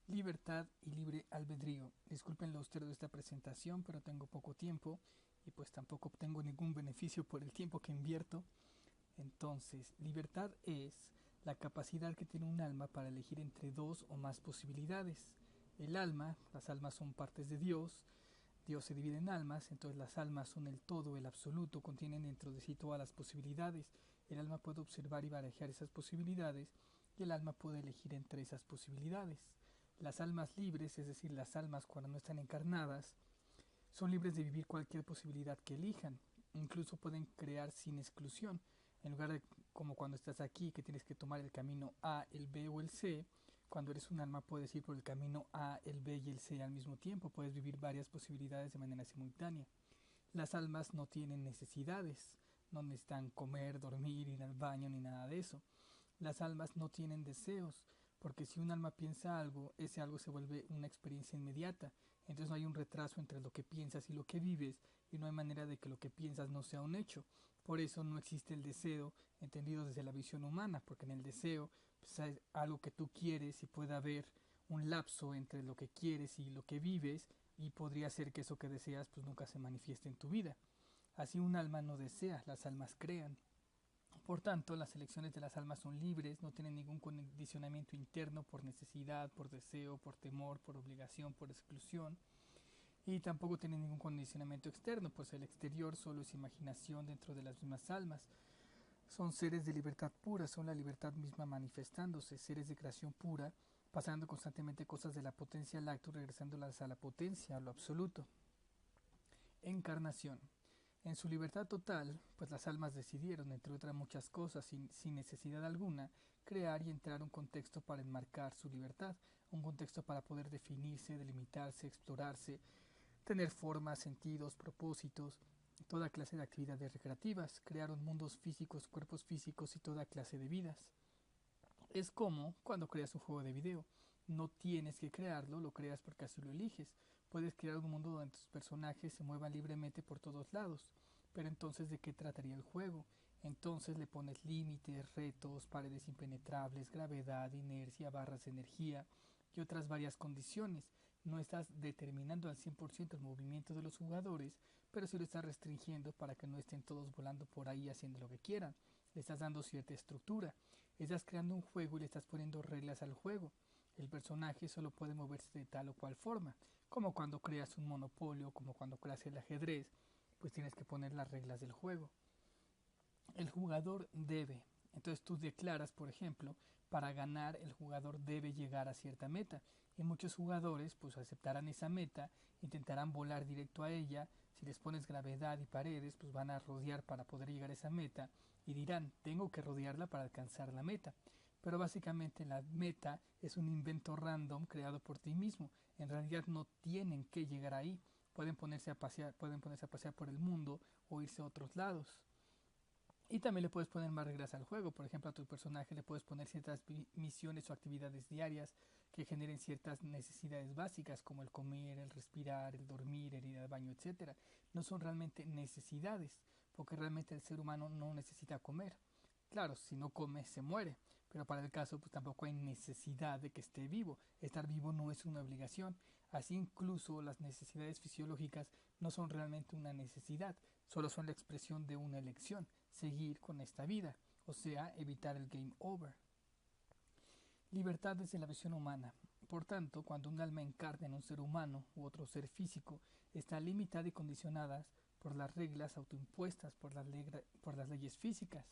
Libertad y libre albedrío. Disculpen lo austero de esta presentación, pero tengo poco tiempo y pues tampoco obtengo ningún beneficio por el tiempo que invierto. Entonces, libertad es la capacidad que tiene un alma para elegir entre dos o más posibilidades. El alma, las almas son partes de Dios. Dios se divide en almas, entonces las almas son el todo, el absoluto, contienen dentro de sí todas las posibilidades. El alma puede observar y barajar esas posibilidades y el alma puede elegir entre esas posibilidades. Las almas libres, es decir, las almas cuando no están encarnadas, son libres de vivir cualquier posibilidad que elijan. Incluso pueden crear sin exclusión. En lugar de como cuando estás aquí, que tienes que tomar el camino A, el B o el C, cuando eres un alma puedes ir por el camino A, el B y el C al mismo tiempo. Puedes vivir varias posibilidades de manera simultánea. Las almas no tienen necesidades. No necesitan comer, dormir, ir al baño ni nada de eso. Las almas no tienen deseos, porque si un alma piensa algo, ese algo se vuelve una experiencia inmediata. Entonces no hay un retraso entre lo que piensas y lo que vives, y no hay manera de que lo que piensas no sea un hecho. Por eso no existe el deseo entendido desde la visión humana, porque en el deseo pues, hay algo que tú quieres y puede haber un lapso entre lo que quieres y lo que vives, y podría ser que eso que deseas pues nunca se manifieste en tu vida. Así un alma no desea, las almas crean. Por tanto, las elecciones de las almas son libres, no tienen ningún condicionamiento interno por necesidad, por deseo, por temor, por obligación, por exclusión, y tampoco tienen ningún condicionamiento externo, pues el exterior solo es imaginación dentro de las mismas almas. Son seres de libertad pura, son la libertad misma manifestándose, seres de creación pura, pasando constantemente cosas de la potencia al acto, regresándolas a la potencia, a lo absoluto. Encarnación. En su libertad total, pues las almas decidieron, entre otras muchas cosas, sin necesidad alguna, crear y entrar un contexto para enmarcar su libertad, un contexto para poder definirse, delimitarse, explorarse, tener formas, sentidos, propósitos, toda clase de actividades recreativas, crearon mundos físicos, cuerpos físicos y toda clase de vidas. Es como cuando creas un juego de video. No tienes que crearlo, lo creas porque así lo eliges. Puedes crear un mundo donde tus personajes se muevan libremente por todos lados. Pero entonces, ¿de qué trataría el juego? Entonces le pones límites, retos, paredes impenetrables, gravedad, inercia, barras de energía y otras varias condiciones. No estás determinando al 100% el movimiento de los jugadores, pero sí lo estás restringiendo para que no estén todos volando por ahí haciendo lo que quieran. Le estás dando cierta estructura. Estás creando un juego y le estás poniendo reglas al juego. El personaje solo puede moverse de tal o cual forma, como cuando creas un monopolio, como cuando creas el ajedrez, pues tienes que poner las reglas del juego. El jugador debe. Entonces tú declaras, por ejemplo, para ganar el jugador debe llegar a cierta meta. Y muchos jugadores pues aceptarán esa meta, intentarán volar directo a ella. Si les pones gravedad y paredes, pues van a rodear para poder llegar a esa meta y dirán, tengo que rodearla para alcanzar la meta. Pero básicamente la meta es un invento random creado por ti mismo. En realidad no tienen que llegar ahí. Pueden ponerse a pasear por el mundo o irse a otros lados. Y también le puedes poner más reglas al juego. Por ejemplo, a tu personaje le puedes poner ciertas misiones o actividades diarias que generen ciertas necesidades básicas como el comer, el respirar, el dormir, el ir al baño, etcétera. No son realmente necesidades, porque realmente el ser humano no necesita comer. Claro, si no come se muere, pero para el caso pues tampoco hay necesidad de que esté vivo. Estar vivo no es una obligación. Así incluso las necesidades fisiológicas no son realmente una necesidad, solo son la expresión de una elección, seguir con esta vida, o sea, evitar el game over. Libertad desde la visión humana. Por tanto, cuando un alma encarna en un ser humano u otro ser físico, está limitada y condicionada por las reglas autoimpuestas por las leyes físicas.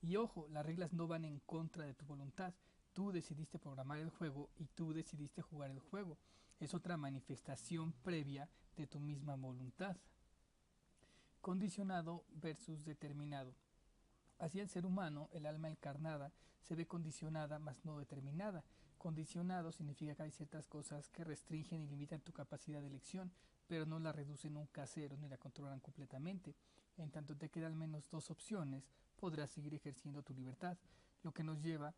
Y ojo, las reglas no van en contra de tu voluntad. Tú decidiste programar el juego y tú decidiste jugar el juego. Es otra manifestación previa de tu misma voluntad. Condicionado versus determinado. Así el ser humano, el alma encarnada, se ve condicionada mas no determinada. Condicionado significa que hay ciertas cosas que restringen y limitan tu capacidad de elección, pero no la reducen nunca a cero ni la controlan completamente. En tanto te quedan al menos dos opciones, podrás seguir ejerciendo tu libertad, lo que nos lleva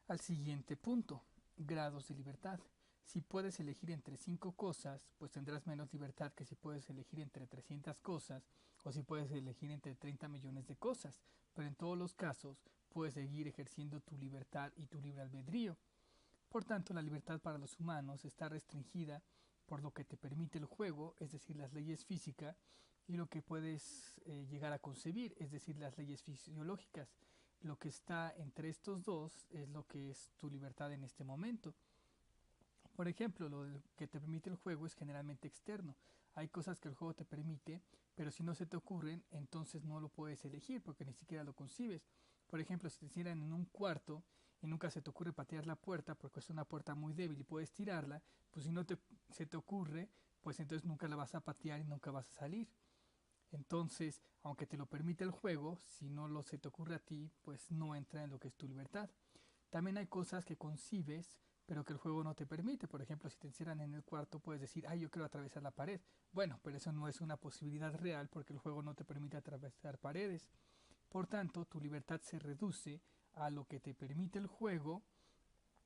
al siguiente punto, grados de libertad. Si puedes elegir entre 5 cosas, pues tendrás menos libertad que si puedes elegir entre 300 cosas o si puedes elegir entre 30 millones de cosas, pero en todos los casos puedes seguir ejerciendo tu libertad y tu libre albedrío. Por tanto, la libertad para los humanos está restringida por lo que te permite el juego, es decir, las leyes físicas, y lo que puedes llegar a concebir, es decir, las leyes fisiológicas. Lo que está entre estos dos es lo que es tu libertad en este momento. Por ejemplo, lo que te permite el juego es generalmente externo. Hay cosas que el juego te permite, pero si no se te ocurren, entonces no lo puedes elegir porque ni siquiera lo concibes. Por ejemplo, si te encierran en un cuarto y nunca se te ocurre patear la puerta porque es una puerta muy débil y puedes tirarla, pues si no se te ocurre, pues entonces nunca la vas a patear y nunca vas a salir. Entonces, aunque te lo permite el juego, si no lo se te ocurre a ti, pues no entra en lo que es tu libertad. También hay cosas que concibes, pero que el juego no te permite. Por ejemplo, si te encierran en el cuarto, puedes decir, yo quiero atravesar la pared. Bueno, pero eso no es una posibilidad real porque el juego no te permite atravesar paredes. Por tanto, tu libertad se reduce a lo que te permite el juego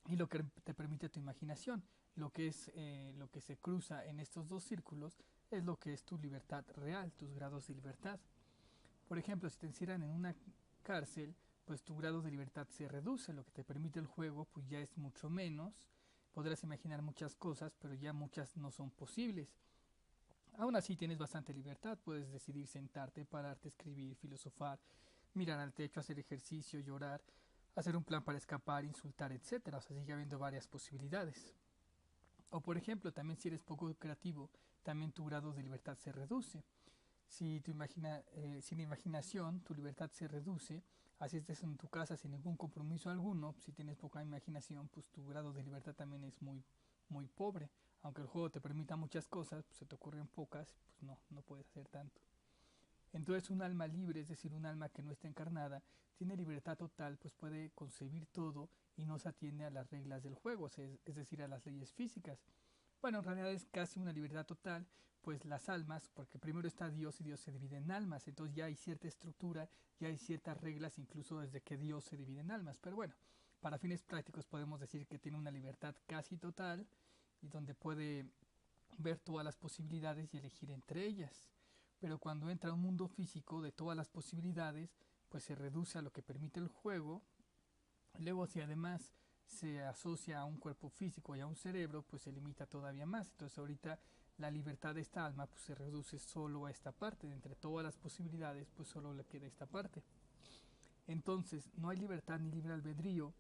y lo que te permite tu imaginación. Lo que se cruza en estos dos círculos es lo que es tu libertad real, tus grados de libertad. Por ejemplo, si te encierran en una cárcel, pues tu grado de libertad se reduce, lo que te permite el juego pues ya es mucho menos. Podrás imaginar muchas cosas, pero ya muchas no son posibles. Aún así tienes bastante libertad, puedes decidir sentarte, pararte, escribir, filosofar, mirar al techo, hacer ejercicio, llorar, hacer un plan para escapar, insultar, etcétera. O sea, sigue habiendo varias posibilidades. O por ejemplo, también si eres poco creativo, también tu grado de libertad se reduce. Sin imaginación, tu libertad se reduce. Así estés en tu casa sin ningún compromiso alguno, si tienes poca imaginación, pues tu grado de libertad también es muy pobre. Aunque el juego te permita muchas cosas, pues se te ocurren pocas, pues no puedes hacer tanto. Entonces un alma libre, es decir, un alma que no está encarnada, tiene libertad total, pues puede concebir todo y no se atiende a las reglas del juego, es decir, a las leyes físicas. Bueno, en realidad es casi una libertad total, pues las almas, porque primero está Dios y Dios se divide en almas, entonces ya hay cierta estructura, ya hay ciertas reglas, incluso desde que Dios se divide en almas. Pero bueno, para fines prácticos podemos decir que tiene una libertad casi total y donde puede ver todas las posibilidades y elegir entre ellas. Pero cuando entra a un mundo físico de todas las posibilidades, pues se reduce a lo que permite el juego. Luego, si además se asocia a un cuerpo físico y a un cerebro, pues se limita todavía más. Entonces ahorita la libertad de esta alma pues se reduce solo a esta parte. De entre todas las posibilidades, pues solo le queda esta parte. Entonces no hay libertad ni libre albedrío.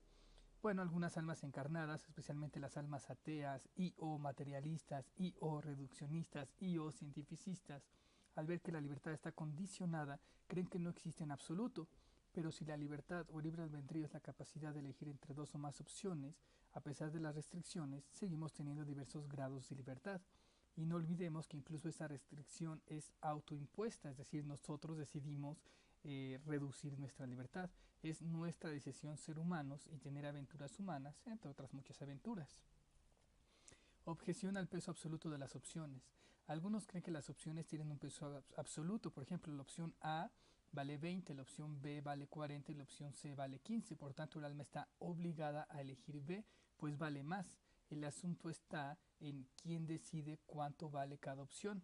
Bueno, algunas almas encarnadas, especialmente las almas ateas y o materialistas y o reduccionistas y o cientificistas, al ver que la libertad está condicionada, creen que no existe en absoluto. Pero si la libertad o libre albedrío es la capacidad de elegir entre dos o más opciones, a pesar de las restricciones, seguimos teniendo diversos grados de libertad. Y no olvidemos que incluso esa restricción es autoimpuesta, es decir, nosotros decidimos reducir nuestra libertad. Es nuestra decisión ser humanos y tener aventuras humanas, entre otras muchas aventuras. Objeción al peso absoluto de las opciones. Algunos creen que las opciones tienen un peso absoluto. Por ejemplo, la opción A vale 20, la opción B vale 40 y la opción C vale 15. Por tanto, el alma está obligada a elegir B, pues vale más. El asunto está en quién decide cuánto vale cada opción.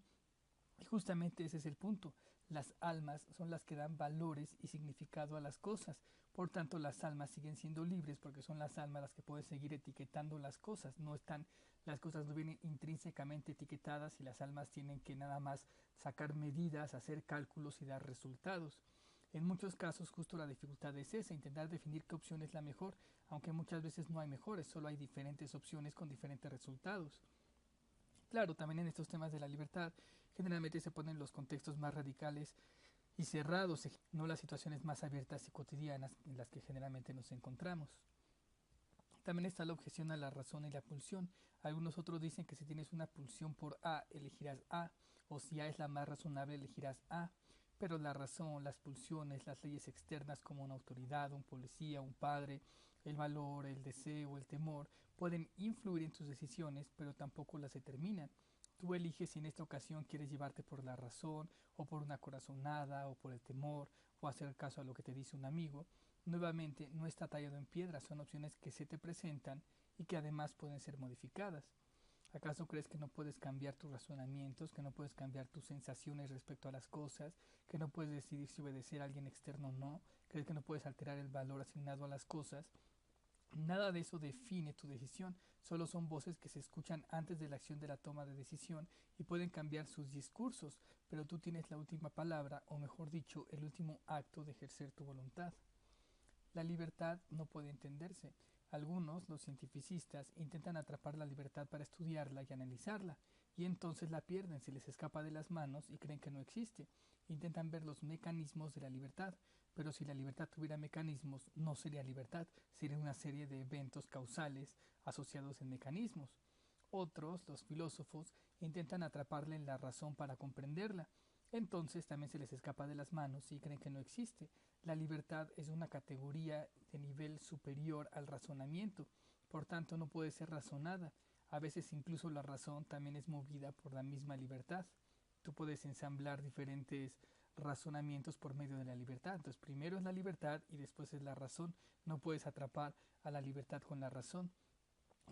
Y justamente ese es el punto. Las almas son las que dan valores y significado a las cosas. Por tanto, las almas siguen siendo libres porque son las almas las que pueden seguir etiquetando las cosas. Las cosas no vienen intrínsecamente etiquetadas y las almas tienen que nada más sacar medidas, hacer cálculos y dar resultados. En muchos casos justo la dificultad es esa, intentar definir qué opción es la mejor, aunque muchas veces no hay mejores, solo hay diferentes opciones con diferentes resultados. Claro, también en estos temas de la libertad generalmente se ponen los contextos más radicales y cerrados, no las situaciones más abiertas y cotidianas en las que generalmente nos encontramos. También está la objeción a la razón y la pulsión. Algunos otros dicen que si tienes una pulsión por A, elegirás A, o si A es la más razonable, elegirás A. Pero la razón, las pulsiones, las leyes externas como una autoridad, un policía, un padre, el valor, el deseo, el temor, pueden influir en tus decisiones, pero tampoco las determinan. Tú eliges si en esta ocasión quieres llevarte por la razón, o por una corazonada, o por el temor, o hacer caso a lo que te dice un amigo. Nuevamente, no está tallado en piedra, son opciones que se te presentan y que además pueden ser modificadas. ¿Acaso crees que no puedes cambiar tus razonamientos, que no puedes cambiar tus sensaciones respecto a las cosas, que no puedes decidir si obedecer a alguien externo o no? ¿Crees que no puedes alterar el valor asignado a las cosas? Nada de eso define tu decisión, solo son voces que se escuchan antes de la acción de la toma de decisión y pueden cambiar sus discursos, pero tú tienes la última palabra, o mejor dicho, el último acto de ejercer tu voluntad. La libertad no puede entenderse. Algunos, los cientificistas, intentan atrapar la libertad para estudiarla y analizarla, y entonces la pierden, se les escapa de las manos y creen que no existe. Intentan ver los mecanismos de la libertad, pero si la libertad tuviera mecanismos, no sería libertad, sería una serie de eventos causales asociados en mecanismos. Otros, los filósofos, intentan atraparla en la razón para comprenderla. Entonces también se les escapa de las manos y creen que no existe. La libertad es una categoría de nivel superior al razonamiento, por tanto no puede ser razonada. A veces incluso la razón también es movida por la misma libertad. Tú puedes ensamblar diferentes razonamientos por medio de la libertad. Entonces primero es la libertad y después es la razón. No puedes atrapar a la libertad con la razón.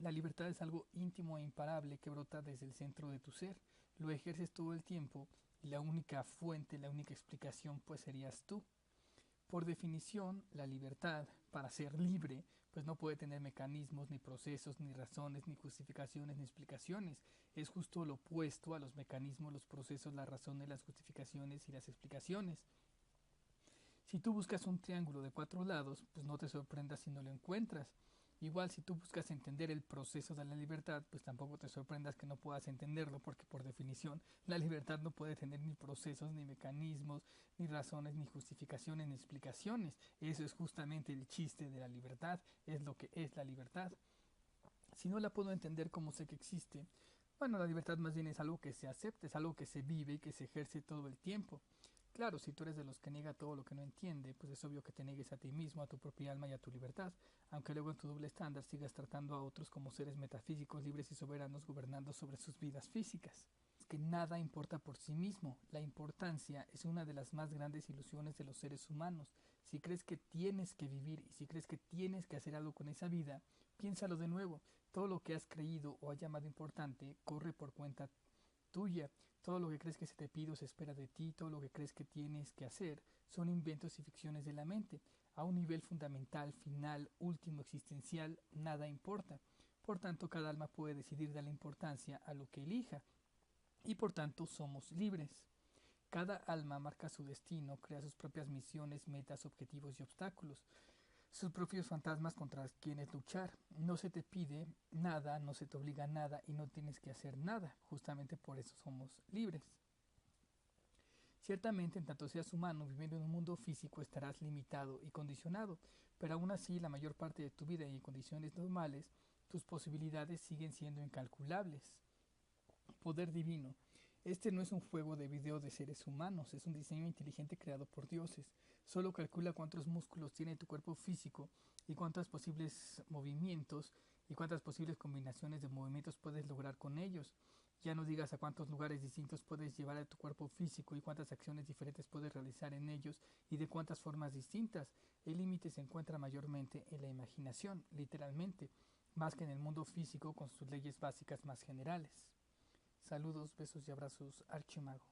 La libertad es algo íntimo e imparable que brota desde el centro de tu ser. Lo ejerces todo el tiempo y la única fuente, la única explicación pues serías tú. Por definición, la libertad, para ser libre, pues no puede tener mecanismos, ni procesos, ni razones, ni justificaciones, ni explicaciones. Es justo lo opuesto a los mecanismos, los procesos, las razones, las justificaciones y las explicaciones. Si tú buscas un triángulo de 4 lados, pues no te sorprendas si no lo encuentras. Igual si tú buscas entender el proceso de la libertad, pues tampoco te sorprendas que no puedas entenderlo, porque por definición la libertad no puede tener ni procesos, ni mecanismos, ni razones, ni justificaciones, ni explicaciones. Eso es justamente el chiste de la libertad, es lo que es la libertad. Si no la puedo entender como sé que existe, bueno, la libertad más bien es algo que se acepta, es algo que se vive y que se ejerce todo el tiempo. Claro, si tú eres de los que niega todo lo que no entiende, pues es obvio que te niegues a ti mismo, a tu propia alma y a tu libertad, aunque luego en tu doble estándar sigas tratando a otros como seres metafísicos libres y soberanos gobernando sobre sus vidas físicas. Es que nada importa por sí mismo. La importancia es una de las más grandes ilusiones de los seres humanos. Si crees que tienes que vivir y si crees que tienes que hacer algo con esa vida, piénsalo de nuevo. Todo lo que has creído o has llamado importante corre por cuenta tuya. Todo lo que crees que se te pide o se espera de ti, todo lo que crees que tienes que hacer, son inventos y ficciones de la mente. A un nivel fundamental, final, último, existencial, nada importa. Por tanto, cada alma puede decidir darle importancia a lo que elija. Y por tanto, somos libres. Cada alma marca su destino, crea sus propias misiones, metas, objetivos y obstáculos, sus propios fantasmas contra quienes luchar. No se te pide nada, no se te obliga a nada y no tienes que hacer nada. Justamente por eso somos libres. Ciertamente, en tanto seas humano, viviendo en un mundo físico estarás limitado y condicionado, pero aún así la mayor parte de tu vida y en condiciones normales, tus posibilidades siguen siendo incalculables. Poder divino. Este no es un juego de video de seres humanos, es un diseño inteligente creado por dioses. Solo calcula cuántos músculos tiene tu cuerpo físico y cuántos posibles movimientos y cuántas posibles combinaciones de movimientos puedes lograr con ellos. Ya no digas a cuántos lugares distintos puedes llevar a tu cuerpo físico y cuántas acciones diferentes puedes realizar en ellos y de cuántas formas distintas. El límite se encuentra mayormente en la imaginación, literalmente, más que en el mundo físico con sus leyes básicas más generales. Saludos, besos y abrazos, Archimago.